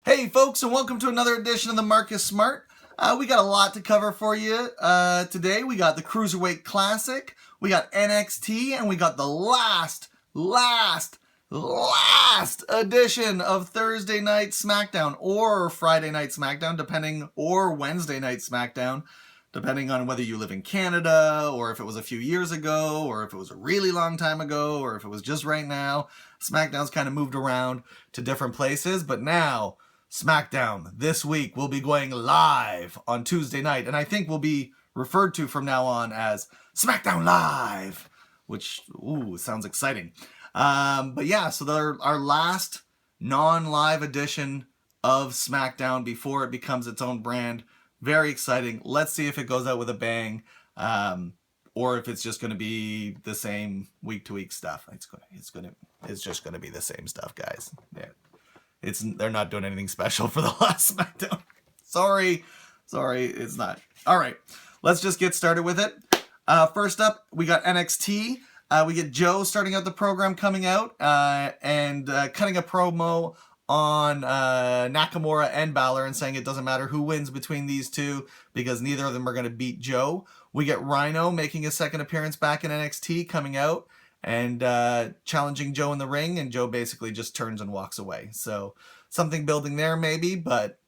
Hey folks, and welcome to another edition of the Marcus Smart. We got a lot to cover for you today. We got the Cruiserweight Classic, we got NXT, and we got the last edition of Thursday Night Smackdown, or Friday Night Smackdown, or Wednesday Night Smackdown, depending on whether you live in Canada, or if it was a few years ago, or if it was a really long time ago, or if it was just right now. SmackDown's kind of moved around to different places, but now SmackDown this week will be going live on Tuesday night, and I think will be referred to from now on as SmackDown Live, which, sounds exciting. But yeah, so they're our last non-live edition of SmackDown before it becomes its own brand. Very exciting. Let's see if it goes out with a bang, or if it's just going to be the same week-to-week stuff. It's just going to be the same stuff, guys. Yeah. They're not doing anything special for the last SmackDown. Sorry, it's not. All right, let's just get started with it. First up, we got NXT. We get Joe starting out the program, coming out and cutting a promo on Nakamura and Balor and saying it doesn't matter who wins between these two because neither of them are going to beat Joe. We get Rhino making a second appearance back in NXT, coming out and challenging Joe in the ring, and Joe basically just turns and walks away. So something building there maybe, but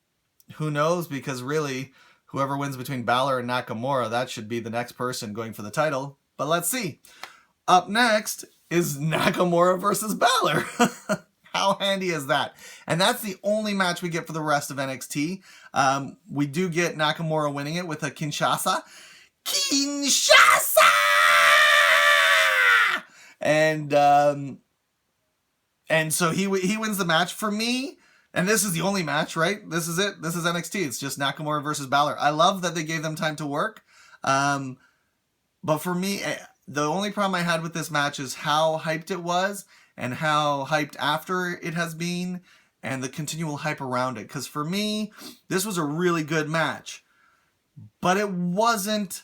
who knows, because really whoever wins between Balor and Nakamura, that should be the next person going for the title. But let's see. Up next is Nakamura versus Balor. How handy is that? And that's the only match we get for the rest of NXT. We do get Nakamura winning it with a Kinshasa. And so he wins the match for me. And this is the only match, right? This is it. This is NXT. It's just Nakamura versus Balor. I love that they gave them time to work. But for me, the only problem I had with this match is how hyped it was and how hyped after it has been and the continual hype around it. Because for me, this was a really good match. But it wasn't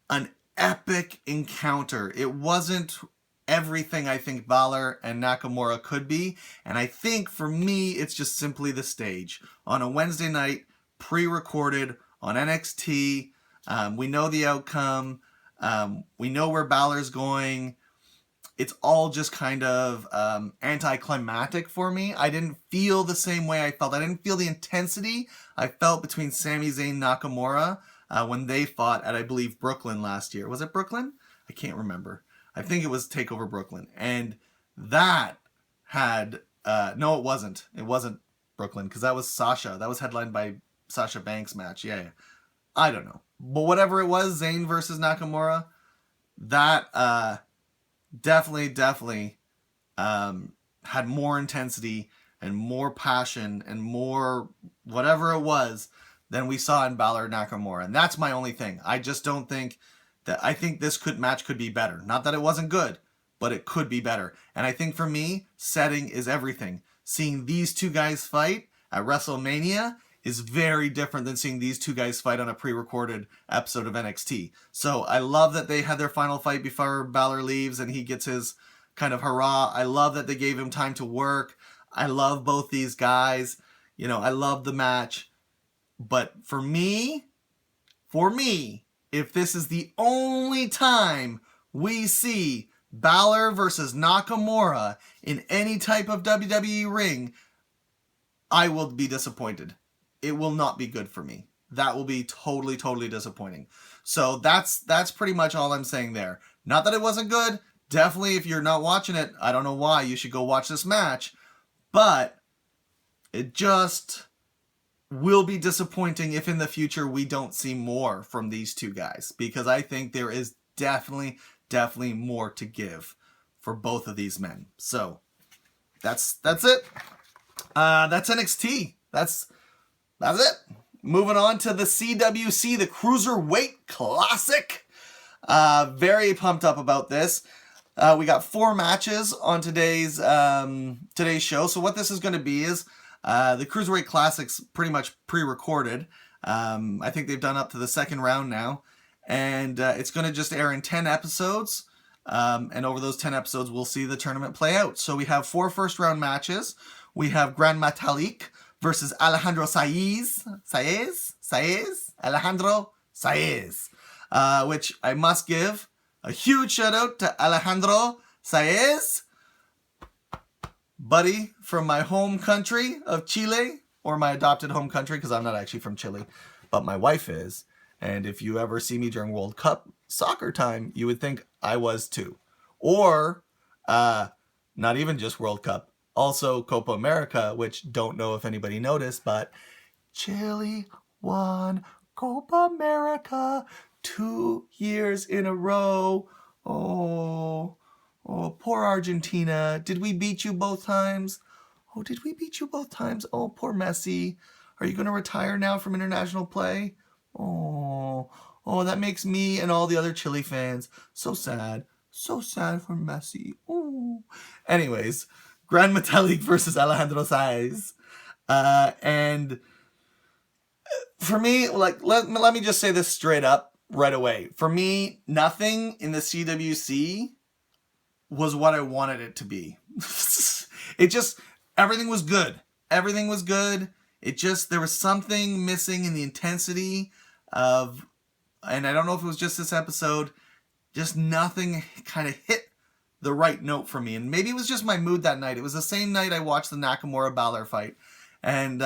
an epic encounter. It wasn't everything I think Balor and Nakamura could be. And I think for me, it's just simply the stage. On a Wednesday night, pre-recorded on NXT, we know the outcome. We know where Balor's going. It's all just kind of anticlimactic for me. I didn't feel the same way I felt. I didn't feel the intensity I felt between Sami Zayn and Nakamura when they fought at, I believe, Brooklyn last year. Was it Brooklyn? I can't remember. I think it was TakeOver Brooklyn. And that had... no, it wasn't. It wasn't Brooklyn, because that was Sasha. That was headlined by Sasha Banks' match. Yeah. I don't know. But whatever it was, Zayn versus Nakamura, that definitely had more intensity and more passion and more whatever it was than we saw in Balor Nakamura. And that's my only thing. I just don't think that... I think this match could be better. Not that it wasn't good, but it could be better. And I think for me, setting is everything. Seeing these two guys fight at WrestleMania is very different than seeing these two guys fight on a pre-recorded episode of NXT. So I love that they had their final fight before Balor leaves and he gets his kind of hurrah. I love that they gave him time to work. I love both these guys. You know, I love the match. But for me, if this is the only time we see Balor versus Nakamura in any type of WWE ring, I will be disappointed. It will not be good for me. That will be totally disappointing. So that's pretty much all I'm saying there. Not that it wasn't good. Definitely, if you're not watching it, I don't know why, you should go watch this match. But it just will be disappointing if in the future we don't see more from these two guys. Because I think there is definitely more to give for both of these men. So that's it. That's NXT. That's it. Moving on to the CWC, the Cruiserweight Classic. Very pumped up about this. We got 4 matches on today's show. So what this is going to be is the Cruiserweight Classic's pretty much pre-recorded. I think they've done up to the second round now. And it's going to just air in 10 episodes. And over those 10 episodes, we'll see the tournament play out. So we have 4 first-round matches. We have Grand Metalik versus Alejandro Saez, Alejandro Saez, which I must give a huge shout out to Alejandro Saez, buddy from my home country of Chile, or my adopted home country, because I'm not actually from Chile, but my wife is. And if you ever see me during World Cup soccer time, you would think I was too. Or, not even just World Cup, also Copa America, which don't know if anybody noticed, but Chile won Copa America 2 years in a row. Oh, poor Argentina. Did we beat you both times? Oh, did we beat you both times? Oh, poor Messi. Are you going to retire now from international play? Oh, that makes me and all the other Chile fans so sad. So sad for Messi. Oh. Anyways, Gran Metalik versus Alejandro Saez. And for me, like, let me just say this straight up right away. For me, nothing in the CWC was what I wanted it to be. Everything was good. Everything was good. There was something missing in the intensity of, and I don't know if it was just this episode, just nothing kind of hit the right note for me. And maybe it was just my mood that night. It was the same night I watched the Nakamura Balor fight. And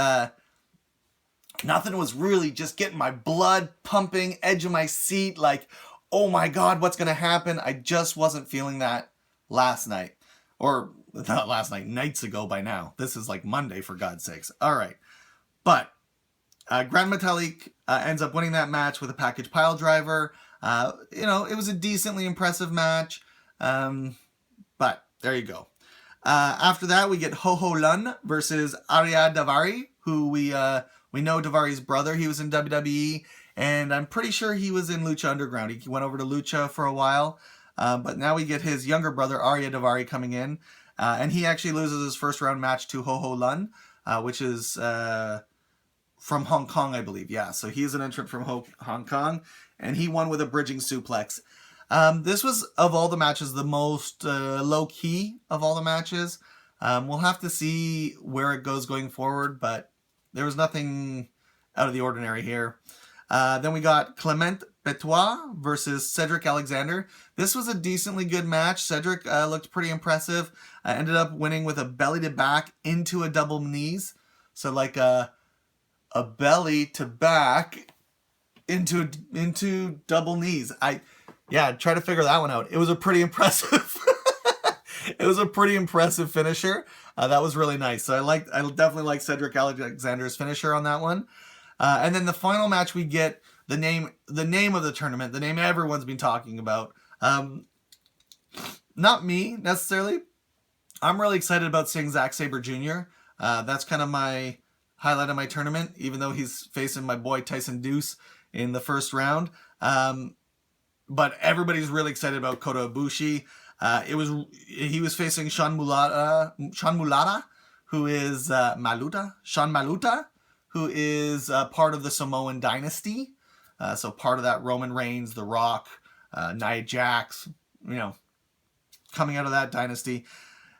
nothing was really just getting my blood pumping, edge of my seat, like, oh my God, what's going to happen? I just wasn't feeling that last night. Or not last night, nights ago by now. This is like Monday, for God's sakes. All right. But Gran Metalik ends up winning that match with a package pile driver. It was a decently impressive match. But there you go. After that, we get Ho Ho Lun versus Arya Daivari, who we know Daivari's brother. He was in WWE, and I'm pretty sure he was in Lucha Underground. He went over to Lucha for a while. But now we get his younger brother, Arya Daivari, coming in. And he actually loses his first round match to Ho Ho Lun, which is from Hong Kong, I believe. Yeah, so he's an entrant from Hong Kong, and he won with a bridging suplex. This was, of all the matches, the most low-key of all the matches. We'll have to see where it goes going forward, but there was nothing out of the ordinary here. Then we got Clement Betoit versus Cedric Alexander. This was a decently good match. Cedric looked pretty impressive. Ended up winning with a belly to back into a double knees. So like a belly to back into double knees. Try to figure that one out. It was a pretty impressive. It was a pretty impressive finisher. That was really nice. So I definitely like Cedric Alexander's finisher on that one. And then the final match, we get the name of the tournament, the name everyone's been talking about. Not me necessarily. I'm really excited about seeing Zack Sabre Jr. That's kind of my highlight of my tournament, even though he's facing my boy Tyson Deuce in the first round. But everybody's really excited about Kota Ibushi. He was facing Sean Mulata, who is Sean Maluta, who is part of the Samoan dynasty. So part of that Roman Reigns, The Rock, Nia Jax, coming out of that dynasty.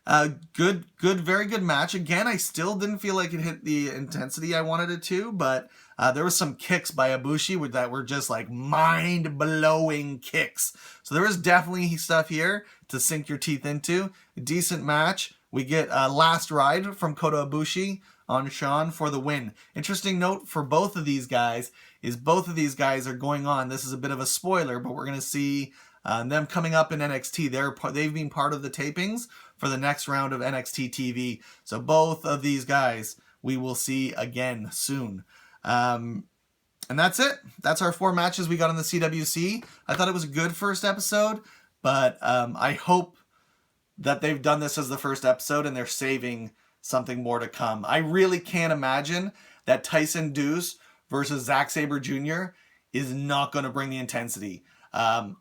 Very good match. Again, I still didn't feel like it hit the intensity I wanted it to, but there was some kicks by Ibushi that were just like mind-blowing kicks. So there was definitely stuff here to sink your teeth into. A decent match. We get a last ride from Kota Ibushi on Sean for the win. Interesting note for both of these guys is both of these guys are going on. This is a bit of a spoiler, but we're going to see them coming up in NXT. They've been part of the tapings for the next round of NXT TV. So both of these guys we will see again soon. And that's it. That's our 4 matches we got on the CWC. I thought it was a good first episode, but I hope that they've done this as the first episode and they're saving something more to come. I really can't imagine that Tyson Deuce versus Zack Sabre Jr. is not going to bring the intensity. I'm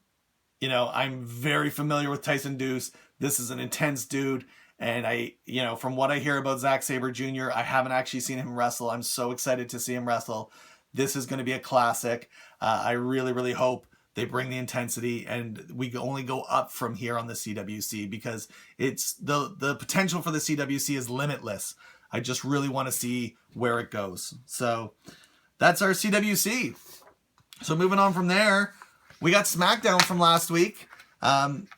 very familiar with Tyson Deuce. This is an intense dude. And from what I hear about Zack Sabre Jr., I haven't actually seen him wrestle. I'm so excited to see him wrestle. This is going to be a classic. I really, really hope they bring the intensity and we only go up from here on the CWC, because it's the potential for the CWC is limitless. I just really want to see where it goes. So that's our CWC. So moving on from there, we got SmackDown from last week.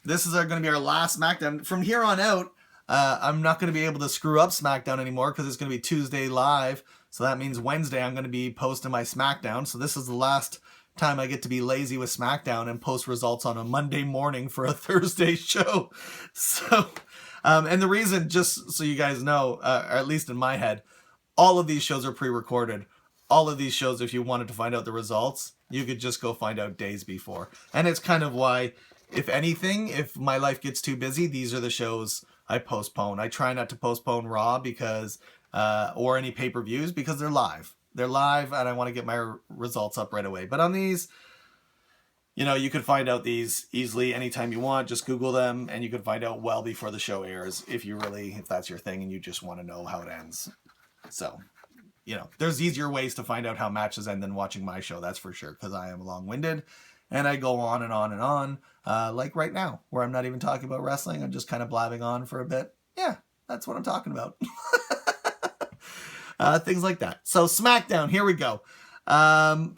This is going to be our last SmackDown. From here on out, I'm not going to be able to screw up SmackDown anymore because it's going to be Tuesday live. So that means Wednesday I'm going to be posting my SmackDown. So this is the last time I get to be lazy with SmackDown and post results on a Monday morning for a Thursday show. So, and the reason, just so you guys know, or at least in my head, all of these shows are pre-recorded. All of these shows, if you wanted to find out the results, you could just go find out days before. And it's kind of why, if anything, if my life gets too busy, these are the shows I postpone. I try not to postpone Raw because, or any pay-per-views because they're live. They're live and I want to get my results up right away. But on these, you know, you could find out these easily anytime you want. Just Google them and you can find out well before the show airs if that's your thing and you just want to know how it ends. So, you know, there's easier ways to find out how matches end than watching my show, that's for sure, because I am long-winded and I go on and on and on, like right now, where I'm not even talking about wrestling. I'm just kind of blabbing on for a bit. Yeah, that's what I'm talking about. Things like that. So SmackDown, here we go.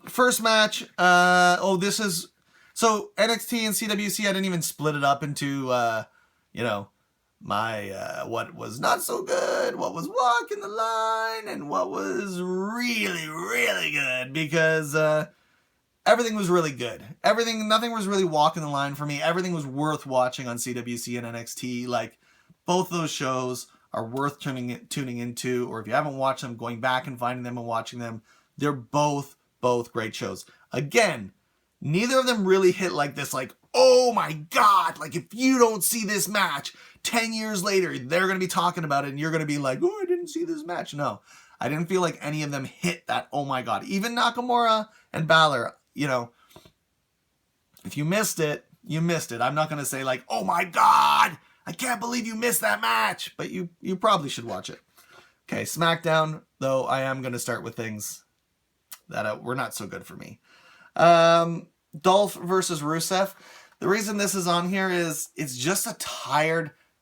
First match. This is... So NXT and CWC, I didn't even split it up into, you know, my what was not so good, what was walking the line, and what was really, really good, because everything was really good. Nothing was really walking the line for me. Everything was worth watching on CWC and NXT. Like, both those shows are worth tuning into, or if you haven't watched them, going back and finding them and watching them. They're both great shows. Again, neither of them really hit like this, like, oh my God, like if you don't see this match 10 years later, they're going to be talking about it and you're going to be like, oh, I didn't see this match. No, I didn't feel like any of them hit that, oh my God. Even Nakamura and Balor, you know, if you missed it, you missed it. I'm not going to say like, oh my God, I can't believe you missed that match, but you probably should watch it. Okay, SmackDown, though, I am going to start with things that were not so good for me. Dolph versus Rusev. The reason this is on here is it's just a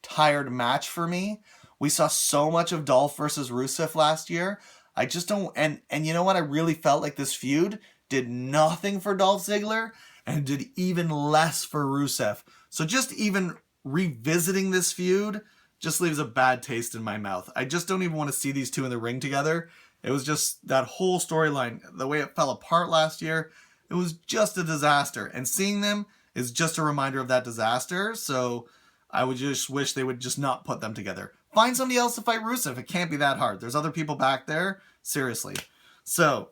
tired match for me. We saw so much of Dolph versus Rusev last year. I just don't, and you know what? I really felt like this feud did nothing for Dolph Ziggler and did even less for Rusev. So just even revisiting this feud just leaves a bad taste in my mouth. I just don't even want to see these two in the ring together. It was just that whole storyline, the way it fell apart last year, it was just a disaster. And seeing them is just a reminder of that disaster. So I would just wish they would just not put them together. Find somebody else to fight Rusev. It can't be that hard. There's other people back there. Seriously. So,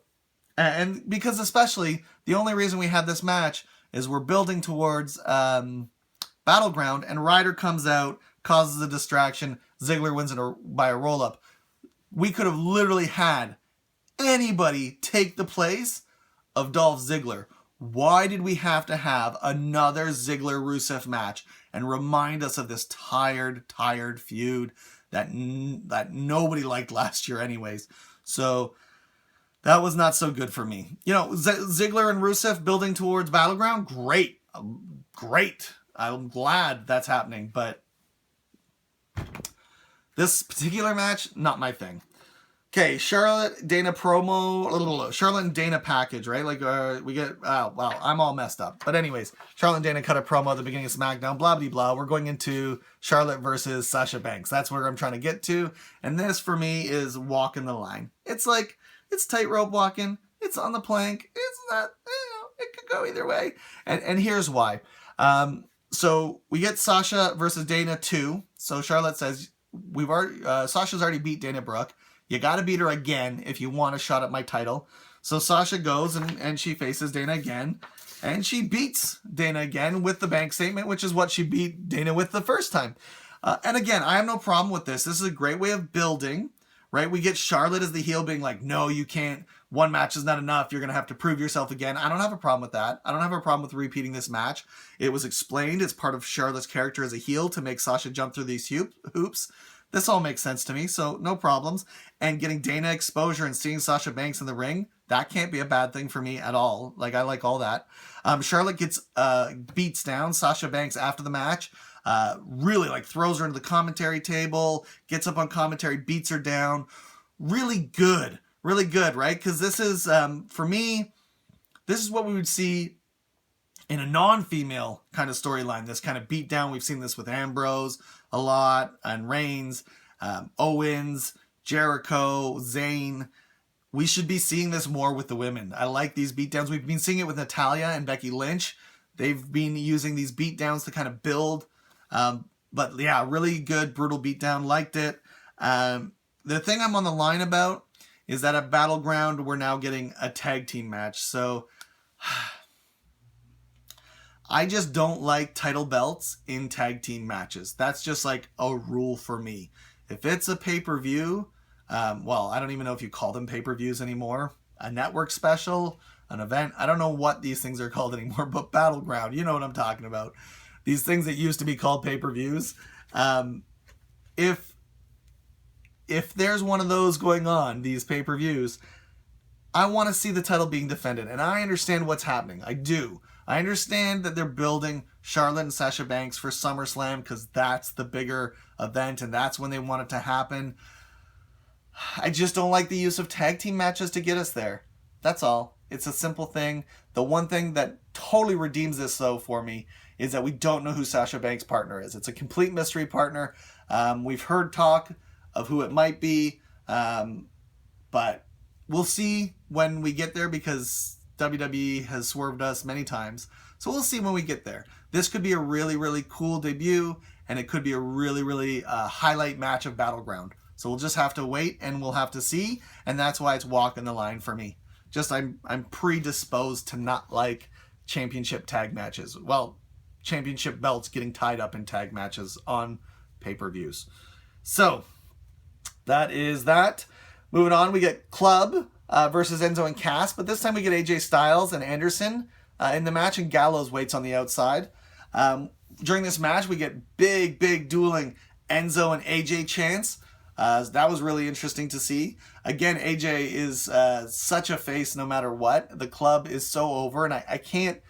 and because especially the only reason we had this match is we're building towards Battleground, and Ryder comes out, causes a distraction. Ziggler wins it by a roll-up. We could have literally had anybody take the place of Dolph Ziggler. Why did we have to have another Ziggler-Rusev match and remind us of this tired feud that nobody liked last year anyways? So that was not so good for me. You know, Ziggler and Rusev building towards Battleground, great. I'm glad that's happening, but this particular match, not my thing. Okay, Charlotte, Dana promo, Charlotte and Dana package, right? Like, we get, wow, I'm all messed up. But anyways, Charlotte and Dana cut a promo at the beginning of SmackDown, blah, blah, blah. We're going into Charlotte versus Sasha Banks. That's where I'm trying to get to. And this, for me, is walking the line. It's like, it's tightrope walking. It's on the plank. It's not, it could go either way. And here's why. So we get Sasha versus Dana 2. So Charlotte says, Sasha's already beat Dana Brooke. You got to beat her again if you want a shot at my title. So Sasha goes and she faces Dana again. And she beats Dana again with the bank statement, which is what she beat Dana with the first time. And again, I have no problem with this. This is a great way of building, right? We get Charlotte as the heel being like, no, you can't. One match is not enough. You're going to have to prove yourself again. I don't have a problem with that. I don't have a problem with repeating this match. It was explained. It's part of Charlotte's character as a heel to make Sasha jump through these hoops. This all makes sense to me, so no problems. And getting Dana exposure and seeing Sasha Banks in the ring, that can't be a bad thing for me at all. Like, I like all that. Charlotte beats down Sasha Banks after the match. really like throws her into the commentary table, gets up on commentary, beats her down. Really good, right? Because this is, for me, this is what we would see in a non-female kind of storyline, this kind of beatdown. We've seen this with Ambrose a lot, and Reigns, Owens, Jericho, Zayn. We should be seeing this more with the women. I like these beatdowns. We've been seeing it with Natalya and Becky Lynch. They've been using these beatdowns to kind of build. But yeah, really good, brutal beatdown. Liked it. The thing I'm on the line about is that at Battleground, we're now getting a tag team match. So I just don't like title belts in tag team matches. That's just like a rule for me. If it's a pay-per-view, well, I don't even know if you call them pay-per-views anymore. A network special, an event. I don't know what these things are called anymore, but Battleground, you know what I'm talking about. These things that used to be called pay-per-views. If there's one of those going on, these pay-per-views, I want to see the title being defended. And I understand what's happening. I do. I understand that they're building Charlotte and Sasha Banks for SummerSlam because that's the bigger event and that's when they want it to happen. I just don't like the use of tag team matches to get us there. That's all. It's a simple thing. The one thing that totally redeems this, though, for me is that we don't know who Sasha Banks' partner is. It's a complete mystery partner. We've heard talk of who it might be, but we'll see when we get there because WWE has swerved us many times. So we'll see when we get there. This could be a really, really cool debut, and it could be a really, really highlight match of Battleground. So we'll just have to wait, and we'll have to see, and that's why it's walking the line for me. Just I'm predisposed to not like championship tag matches. Well, championship belts getting tied up in tag matches on pay-per-views. So that is that. Moving on, we get Club versus Enzo and Cass, but this time we get AJ Styles and Anderson in the match, and Gallows waits on the outside. During this match, we get big dueling Enzo and AJ chants. That was really interesting to see. Again, AJ is such a face no matter what. The Club is so over, and I can't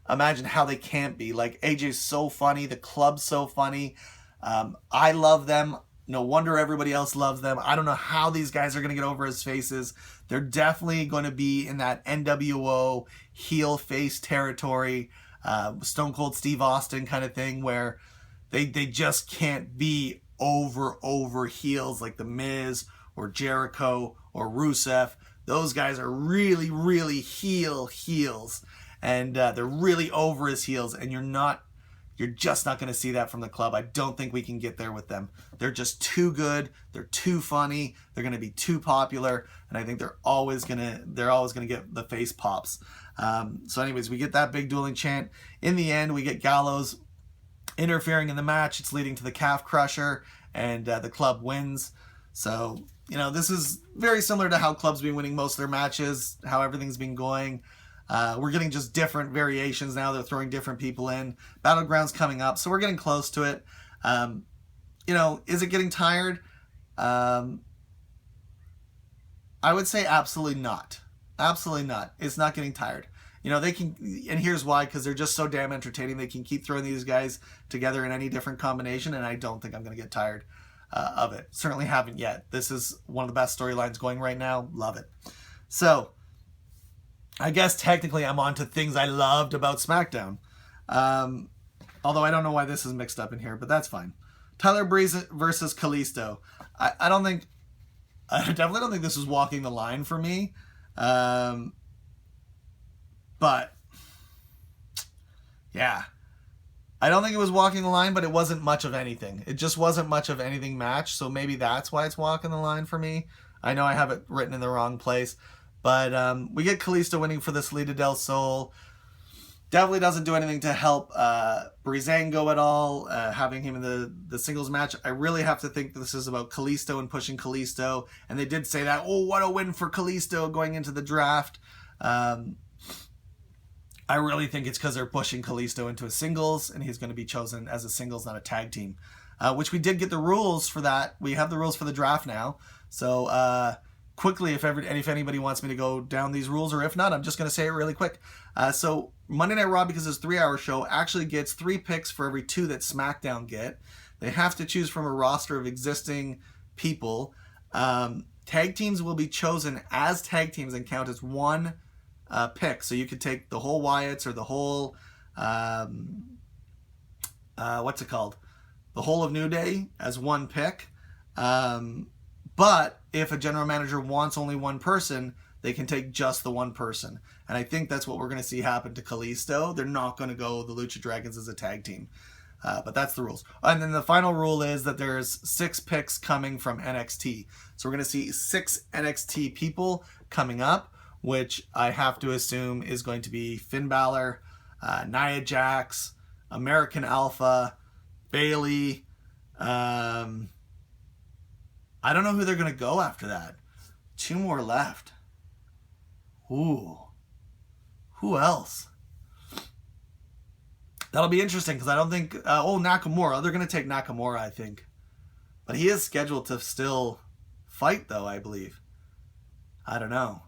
imagine how they can't be. Like, AJ's so funny. The Club's so funny. I love them. No wonder everybody else loves them. I don't know how these guys are going to get over as faces. They're definitely going to be in that NWO heel face territory, Stone Cold Steve Austin kind of thing, where they just can't be over heels like The Miz or Jericho or Rusev. Those guys are really heels, and they're really over as heels, and you're just not going to see that from the Club. I don't think we can get there with them. They're just too good. They're too funny. They're going to be too popular, and I think they're always going to get the face pops. So anyways, we get that big dueling chant. In the end, we get Gallows interfering in the match. It's leading to the calf crusher, and the Club wins. So, this is very similar to how Club's been winning most of their matches, how everything's been going. We're getting just different variations now. They're throwing different people in. Battleground's coming up, so we're getting close to it. Is it getting tired? I would say absolutely not. Absolutely not. It's not getting tired. They can, and here's why, because they're just so damn entertaining. They can keep throwing these guys together in any different combination, and I don't think I'm going to get tired of it. Certainly haven't yet. This is one of the best storylines going right now. Love it. So, I guess technically I'm on to things I loved about SmackDown. Although I don't know why this is mixed up in here, but that's fine. Tyler Breeze versus Kalisto. I definitely don't think this is walking the line for me. But yeah, I don't think it was walking the line, but it wasn't much of anything. It just wasn't much of anything match. So maybe that's why it's walking the line for me. I know I have it written in the wrong place. But we get Kalisto winning for this Lita del Sol. Definitely doesn't do anything to help Breezango at all, having him in the singles match. I really have to think this is about Kalisto and pushing Kalisto. And they did say that, what a win for Kalisto going into the draft. I really think it's because they're pushing Kalisto into a singles, and he's going to be chosen as a singles, not a tag team. Which we did get the rules for that. We have the rules for the draft now. So, quickly if anybody wants me to go down these rules, or if not, I'm just going to say it really quick. So Monday Night Raw, because it's a 3-hour show, actually gets 3 picks for every 2 that SmackDown get. They have to choose from a roster of existing people. Tag teams will be chosen as tag teams and count as 1 pick. So you could take the whole Wyatts or the whole, what's it called? The whole of New Day as 1 pick. But if a general manager wants only 1 person, they can take just the 1 person. And I think that's what we're going to see happen to Kalisto. They're not going to go the Lucha Dragons as a tag team. But that's the rules. And then the final rule is that there's 6 picks coming from NXT. So we're going to see 6 NXT people coming up, which I have to assume is going to be Finn Balor, Nia Jax, American Alpha, Bayley. I don't know who they're going to go after that. 2 more left. Ooh. Who else? That'll be interesting because I don't think... Nakamura. They're going to take Nakamura, I think. But he is scheduled to still fight, though, I believe. I don't know.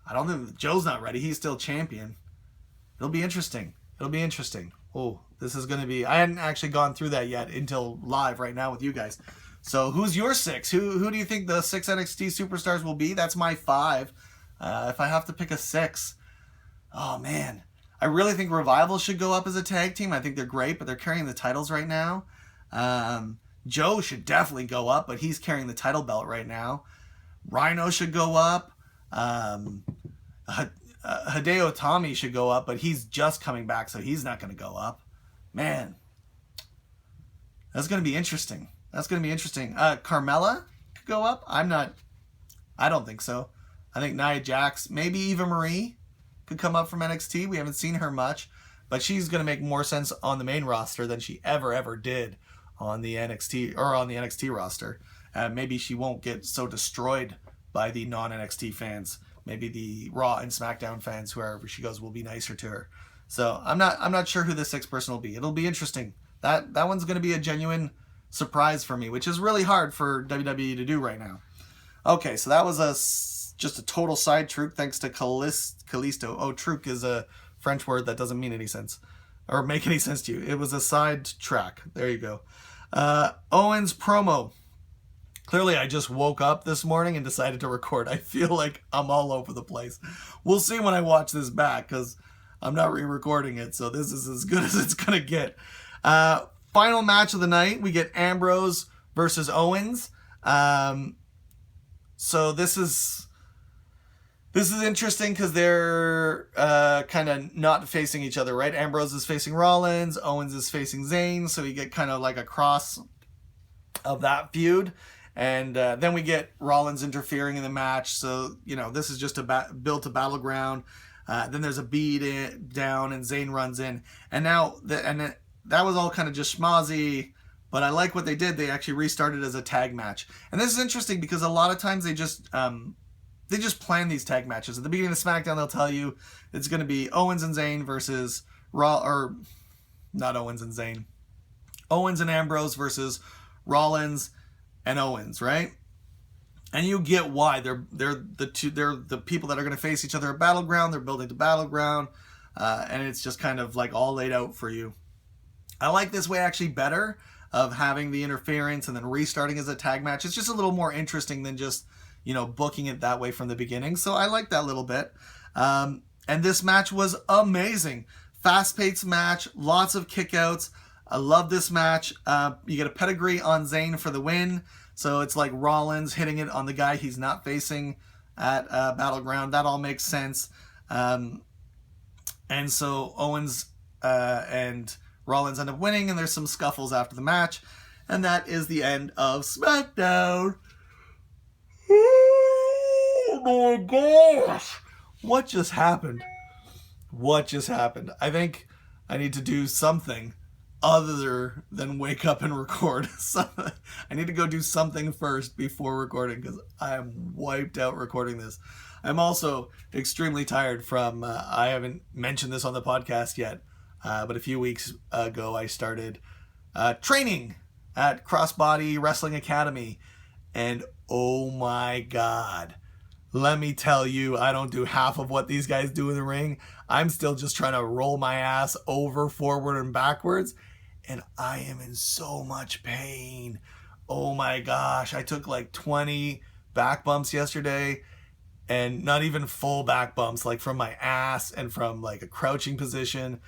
I don't think... Joe's not ready. He's still champion. It'll be interesting. Oh, this is going to be... I hadn't actually gone through that yet until live right now with you guys. So who's your 6? Who do you think the 6 NXT superstars will be? That's my 5. If I have to pick a 6... Oh, man. I really think Revival should go up as a tag team. I think they're great, but they're carrying the titles right now. Joe should definitely go up, but he's carrying the title belt right now. Rhino should go up. Hideo Itami should go up, but he's just coming back, so he's not going to go up. Man. That's going to be interesting. Carmella could go up. I don't think so. I think Nia Jax, maybe Eva Marie could come up from NXT. We haven't seen her much, but she's going to make more sense on the main roster than she ever did on the NXT roster. Maybe she won't get so destroyed by the non-NXT fans. Maybe the Raw and SmackDown fans, wherever she goes, will be nicer to her. So I'm not sure who the 6th person will be. It'll be interesting. That one's going to be a genuine surprise for me, which is really hard for WWE to do right now. Okay, so that was just a total side Truk thanks to Kalisto. Oh, Truk is a French word that doesn't mean any sense or make any sense to you. It was a side track. There you go. Owens promo. Clearly, I just woke up this morning and decided to record. I feel like I'm all over the place. We'll see when I watch this back because I'm not re-recording it. So this is as good as it's going to get. Final match of the night. We get Ambrose versus Owens. So this is interesting because they're kind of not facing each other, right? Ambrose is facing Rollins, Owens is facing Zayn, so you get kind of like a cross of that feud. And then we get Rollins interfering in the match, so, this is just built to Battleground. Then there's a beat down, and Zayn runs in. And now, that was all kind of just schmozzy, but I like what they did. They actually restarted as a tag match. And this is interesting because a lot of times they just plan these tag matches. At the beginning of SmackDown, they'll tell you it's going to be Owens and Zayn versus Owens and Ambrose versus Rollins and Owens, right? And you get why they're the people that are going to face each other at Battleground. They're building to Battleground, and it's just kind of like all laid out for you. I like this way actually better of having the interference and then restarting as a tag match. It's just a little more interesting than just booking it that way from the beginning. So I like that little bit. And this match was amazing. Fast-paced match, lots of kickouts. I love this match. You get a pedigree on Zayn for the win. So it's like Rollins hitting it on the guy he's not facing at Battleground. That all makes sense. And so Owens and Rollins end up winning, and there's some scuffles after the match. And that is the end of SmackDown. Oh my gosh! What just happened? I think I need to do something other than wake up and record. I need to go do something first before recording because I am wiped out recording this. I'm also extremely tired from, I haven't mentioned this on the podcast yet, but a few weeks ago I started training at Crossbody Wrestling Academy, and oh my god, let me tell you, I don't do half of what these guys do in the ring. I'm still just trying to roll my ass over, forward, and backwards. And I am in so much pain. Oh my gosh. I took like 20 back bumps yesterday, and not even full back bumps, like from my ass and from like a crouching position.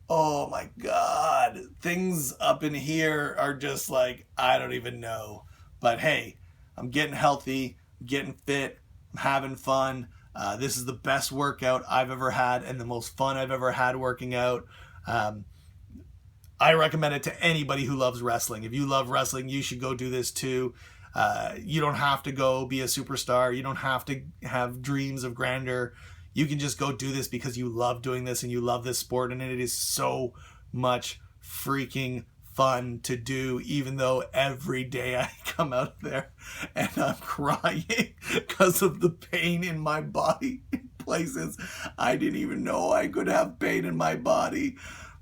Oh my God. Things up in here are just like, I don't even know. But hey, I'm getting healthy, I'm getting fit, I'm having fun. This is the best workout I've ever had and the most fun I've ever had working out. I recommend it to anybody who loves wrestling. If you love wrestling, you should go do this too. You don't have to go be a superstar. You don't have to have dreams of grandeur. You can just go do this because you love doing this and you love this sport, and it is so much freaking fun to do, even though every day I come out there and I'm crying because of the pain in my body in places I didn't even know I could have pain in my body.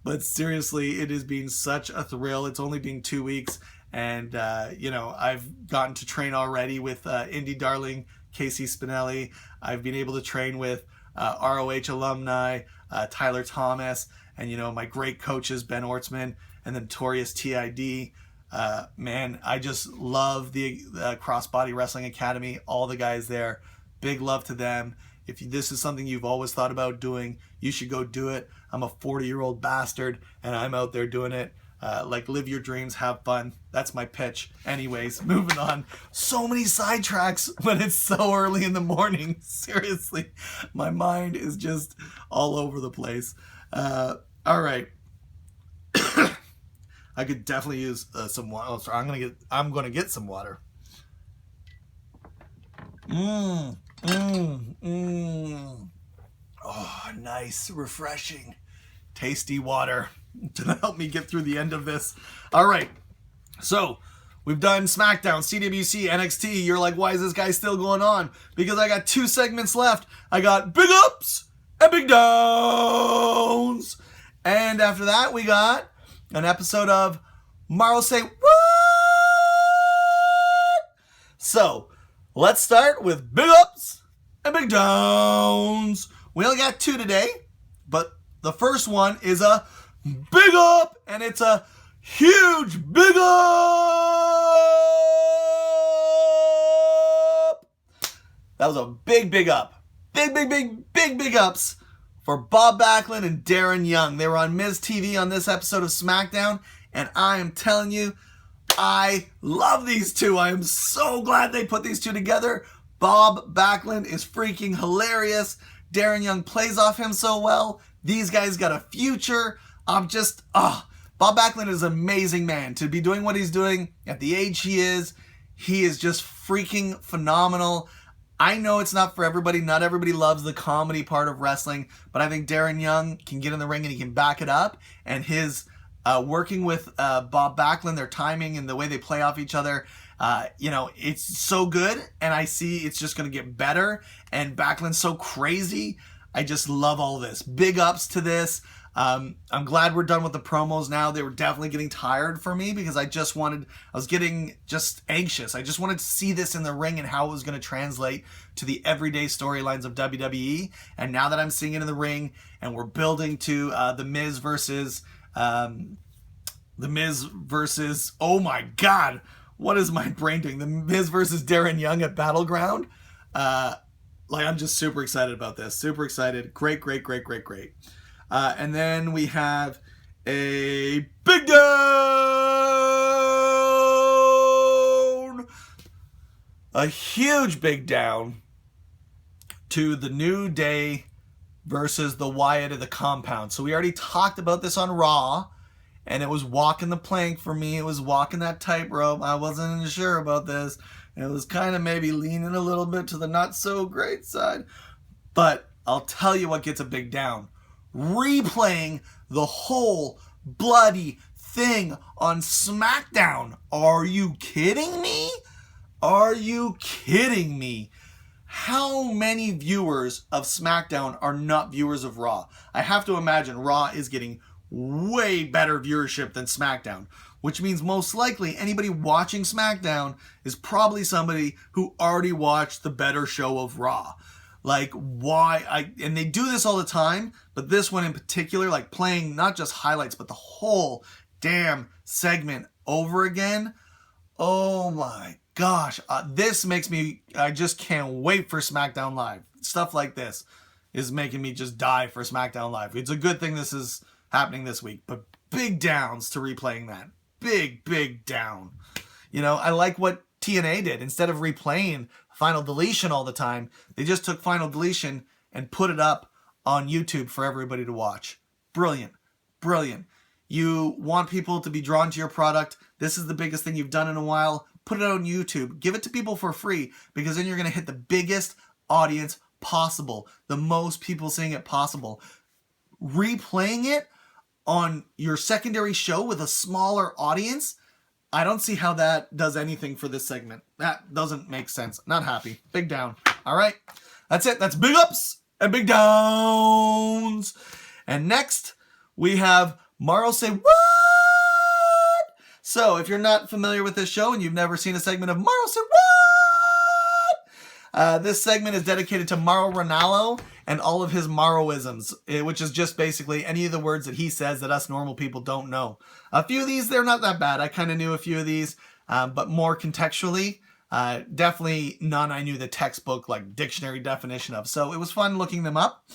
But seriously, it has been such a thrill. It's only been 2 weeks, and I've gotten to train already with indie darling Casey Spinelli. I've been able to train with ROH alumni Tyler Thomas, and my great coaches Ben Ortzman and the notorious TID. Man, I just love the Crossbody Wrestling Academy, all the guys there. Big love to them. If this is something you've always thought about doing, you should go do it. I'm a 40-year-old bastard, and I'm out there doing it. Live your dreams, have fun. That's my pitch. Anyways, moving on. So many sidetracks when it's so early in the morning. Seriously, my mind is just all over the place. All right. I could definitely use some water. Oh, sorry, I'm gonna get some water. Oh, nice, refreshing, tasty water to help me get through the end of this. All right, so we've done SmackDown, CWC, NXT. You're like, why is this guy still going on? Because I got 2 segments left. I got big ups and big downs. And after that, we got an episode of Mauro Say What? So let's start with big ups and big downs. We only got 2 today, but the first one is a big up, and it's a huge big up. That was a big up. Big ups for Bob Backlund and Darren Young. They were on Miz TV on this episode of SmackDown, and I am telling you, I love these two. I am so glad they put these two together. Bob Backlund is freaking hilarious. Darren Young plays off him so well. These guys got a future. Bob Backlund is an amazing man. To be doing what he's doing at the age he is just freaking phenomenal. I know it's not for everybody. Not everybody loves the comedy part of wrestling, but I think Darren Young can get in the ring and he can back it up. And his working with Bob Backlund, their timing and the way they play off each other, it's so good, and I see it's just going to get better, and Backlund's so crazy. I just love all this. Big ups to this. I'm glad we're done with the promos now. They were definitely getting tired for me because I was getting just anxious. I just wanted to see this in the ring and how it was going to translate to the everyday storylines of WWE. And now that I'm seeing it in the ring and we're building to the Miz versus, oh my God, what is my brain doing? The Miz versus Darren Young at Battleground. I'm just super excited about this. Super excited. Great. And then we have a big down. A huge big down to the New Day versus the Wyatt of the Compound. So we already talked about this on Raw, and it was walking the plank for me. It was walking that tightrope. I wasn't sure about this. It was kind of maybe leaning a little bit to the not so great side. But I'll tell you what gets a big down. Replaying the whole bloody thing on SmackDown. Are you kidding me? How many viewers of SmackDown are not viewers of Raw? I have to imagine Raw is getting way better viewership than SmackDown. which means most likely anybody watching SmackDown is probably somebody who already watched the better show of Raw. Like, why? And they do this all the time, but this one in particular, like playing not just highlights, but the whole damn segment over again. Oh my gosh. This makes me, I just can't wait for SmackDown Live. Stuff like this is making me just die for SmackDown Live. It's a good thing this is happening this week, but big downs to replaying that. Big down. You know, I like what TNA did. Instead of replaying Final Deletion all the time, they just took Final Deletion and put it up on YouTube for everybody to watch. Brilliant. You want people to be drawn to your product. This is the biggest thing you've done in a while. Put it on YouTube. Give it to people for free, because then you're going to hit the biggest audience possible. The most people seeing it possible. Replaying it on your secondary show with a smaller audience, I don't see how that does anything for this segment. That doesn't make sense. Not happy. Big down. All right. That's it. That's big ups and big downs. And next, we have Mauro Say What? So, if you're not familiar with this show and you've never seen a segment of Mauro Say What? This segment is dedicated to Mauro Ranallo and all of his Mauroisms, which is just basically any of the words that he says that us normal people don't know. A few of these, they're not that bad. I kind of knew a few of these, but more contextually, definitely none I knew the textbook, like dictionary definition of. So it was fun looking them up.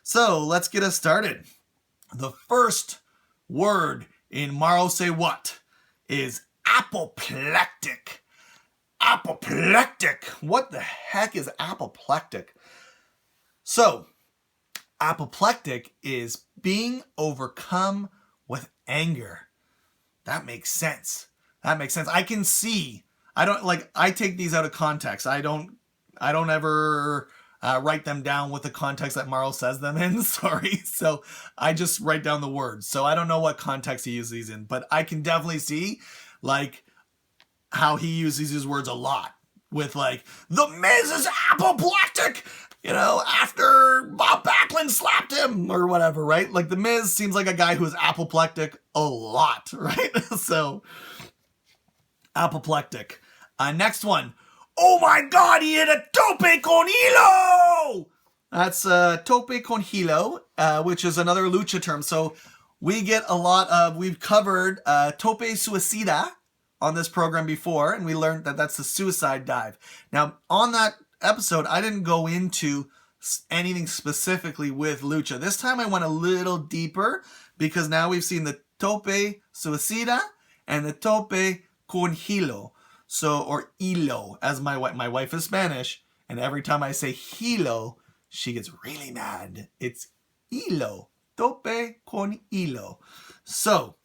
So let's get us started. The first word in Mauro Say What is apoplectic. Apoplectic. What the heck is apoplectic? So, apoplectic is being overcome with anger. That makes sense. I can see. I take these out of context. I don't ever write them down with the context that Mauro says them in. Sorry. So I just write down the words. So I don't know what context he uses these in, but I can definitely see like how he uses his words a lot with like, the Miz is apoplectic, you know, after Bob Backlund slapped him or whatever, right? Like the Miz seems like a guy who is apoplectic a lot, right? So apoplectic. Next one. Oh my God, he hit a tope con hilo! That's tope con hilo, which is another lucha term. So we get a lot of, we've covered tope suicida on this program before, and we learned that that's the suicide dive. Now, on that episode, I didn't go into anything specifically with lucha. This time I went a little deeper, because now we've seen the tope suicida and the tope con hilo. So, or hilo, as my wife is Spanish, and every time I say hilo, she gets really mad. It's hilo, tope con hilo. So,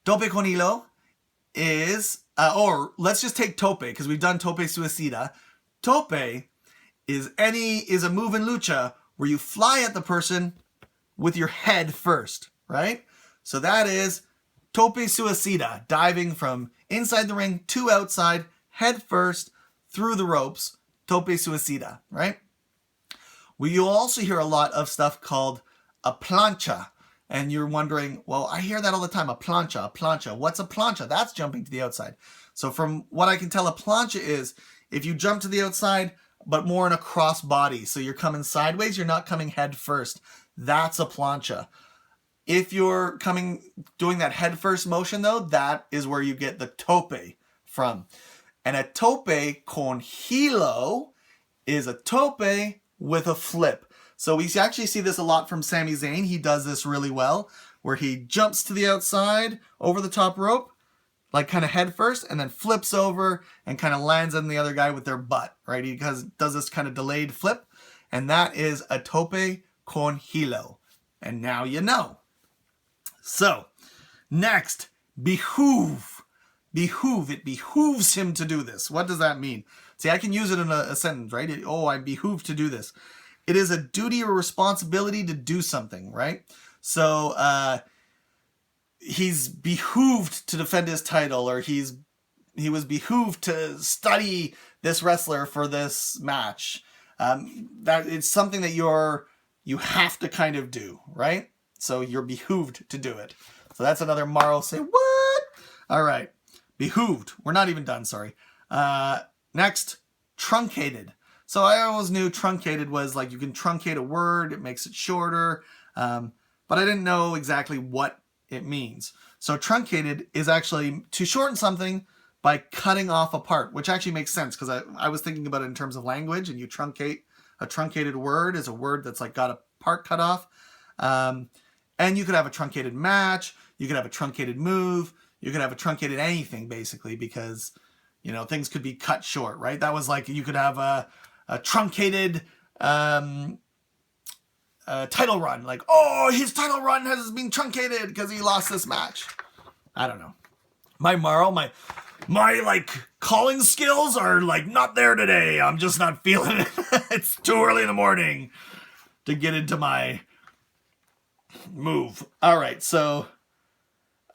tope con hilo is, or let's just take tope, because we've done tope suicida. Tope is a move in lucha where you fly at the person with your head first, right? So that is tope suicida, diving from inside the ring to outside, head first, through the ropes, tope suicida, right? Well, you'll also hear a lot of stuff called a plancha. And you're wondering, well, I hear that all the time, a plancha. What's a plancha? That's jumping to the outside. So from what I can tell, a plancha is if you jump to the outside, but more in a cross body. So you're coming sideways, you're not coming head first. That's a plancha. If you're doing that head first motion though, that is where you get the tope from. And a tope con hilo is a tope with a flip. So we actually see this a lot from Sami Zayn. He does this really well, where he jumps to the outside over the top rope, like kind of head first, and then flips over and kind of lands on the other guy with their butt, right? He does this kind of delayed flip, and that is a tope con hilo. And now you know. So, next, behoove. Behoove. It behooves him to do this. What does that mean? See, I can use it in a sentence, right? I behoove to do this. It is a duty or responsibility to do something, right? So, he's behooved to defend his title, or he was behooved to study this wrestler for this match. That it's something that you have to kind of do, right? So you're behooved to do it. So that's another Mauro Say What? All right. Behooved. We're not even done, sorry. Next, truncated. So I always knew truncated was like you can truncate a word, it makes it shorter, but I didn't know exactly what it means. So truncated is actually to shorten something by cutting off a part, which actually makes sense because I was thinking about it in terms of language, and you truncate a truncated word is a word that's like got a part cut off. And you could have a truncated match, you could have a truncated move, you could have a truncated anything basically because, you know, things could be cut short, right? That was like you could have a truncated title run. Like, oh, his title run has been truncated because he lost this match. I don't know. My Mauro, my like calling skills are like not there today. I'm just not feeling it. It's too early in the morning to get into my move. All right. So,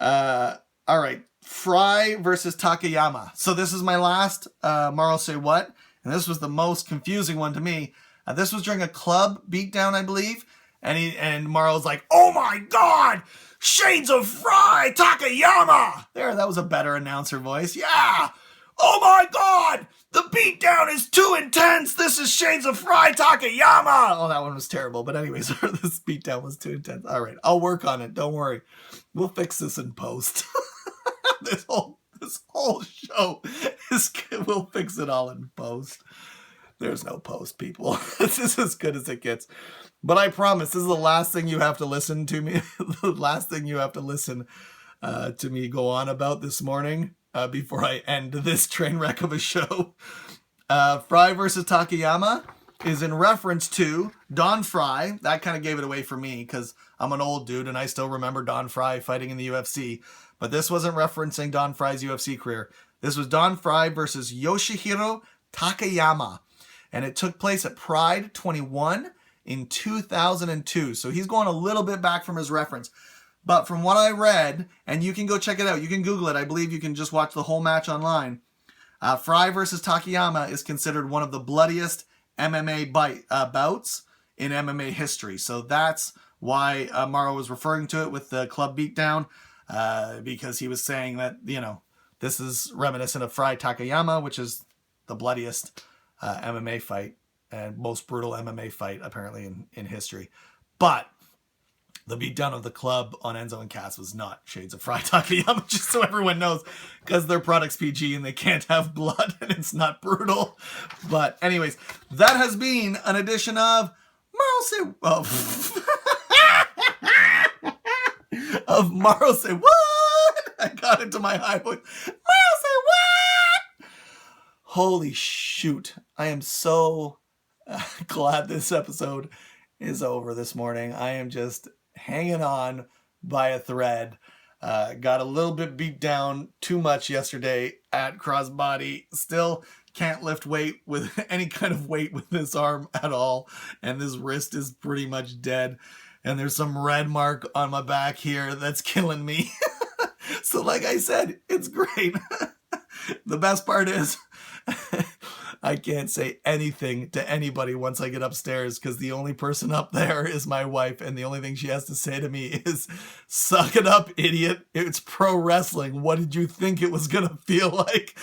all right. Fry versus Takayama. So this is my last Mauro Say What. And this was the most confusing one to me. This was during a club beatdown, I believe. And Mauro's like, oh my God, Shades of Fry, Takayama. There, that was a better announcer voice. Yeah. Oh my God, the beatdown is too intense. This is Shades of Fry, Takayama. Oh, that one was terrible. But anyways, this beatdown was too intense. All right, I'll work on it. Don't worry. We'll fix this in post. This whole show we'll fix it all in post. There's no post, people. This is as good as it gets. But I promise, this is the last thing you have to listen to me. The last thing you have to listen to me go on about this morning before I end this train wreck of a show. Fry versus Takayama is in reference to Don Fry. That kind of gave it away for me because I'm an old dude and I still remember Don Fry fighting in the UFC. But this wasn't referencing Don Fry's UFC career. This was Don Fry versus Yoshihiro Takayama. And it took place at Pride 21 in 2002. So he's going a little bit back from his reference. But from what I read, and you can go check it out. You can Google it. I believe you can just watch the whole match online. Fry versus Takayama is considered one of the bloodiest MMA bouts in MMA history. So that's why Mauro was referring to it with the club beatdown. Because he was saying that, you know, this is reminiscent of Fry Takayama, which is the bloodiest MMA fight and most brutal MMA fight apparently in history. But the beatdown of the club on Enzo and Cass was not Shades of Fry Takayama, just so everyone knows, because their product's PG and they can't have blood and it's not brutal. But anyways, that has been an edition of Mauro Say of Mauro Say What? I got into my high voice. Mauro Say What? Holy shoot. I am so glad this episode is over this morning. I am just hanging on by a thread. Got a little bit beat down too much yesterday at Crossbody. Still can't lift weight with any kind of weight with this arm at all. And this wrist is pretty much dead. And there's some red mark on my back here that's killing me. So like I said, it's great. The best part is I can't say anything to anybody once I get upstairs because the only person up there is my wife. And the only thing she has to say to me is, suck it up, idiot. It's pro wrestling. What did you think it was going to feel like?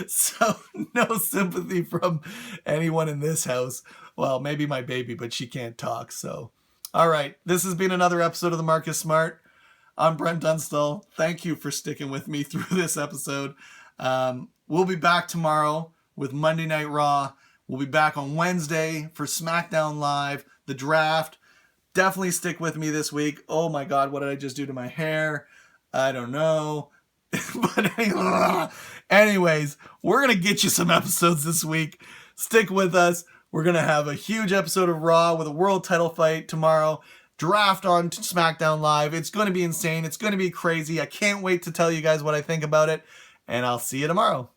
So no sympathy from anyone in this house. Well, maybe my baby, but she can't talk. So, all right. This has been another episode of the Marcus Smart. I'm Brent Dunstall. Thank you for sticking with me through this episode. We'll be back tomorrow with Monday Night Raw. We'll be back on Wednesday for SmackDown Live, the draft. Definitely stick with me this week. Oh my God, what did I just do to my hair? I don't know. But anyways, we're going to get you some episodes this week. Stick with us. We're going to have a huge episode of Raw with a world title fight tomorrow. Draft on SmackDown Live. It's going to be insane. It's going to be crazy. I can't wait to tell you guys what I think about it. And I'll see you tomorrow.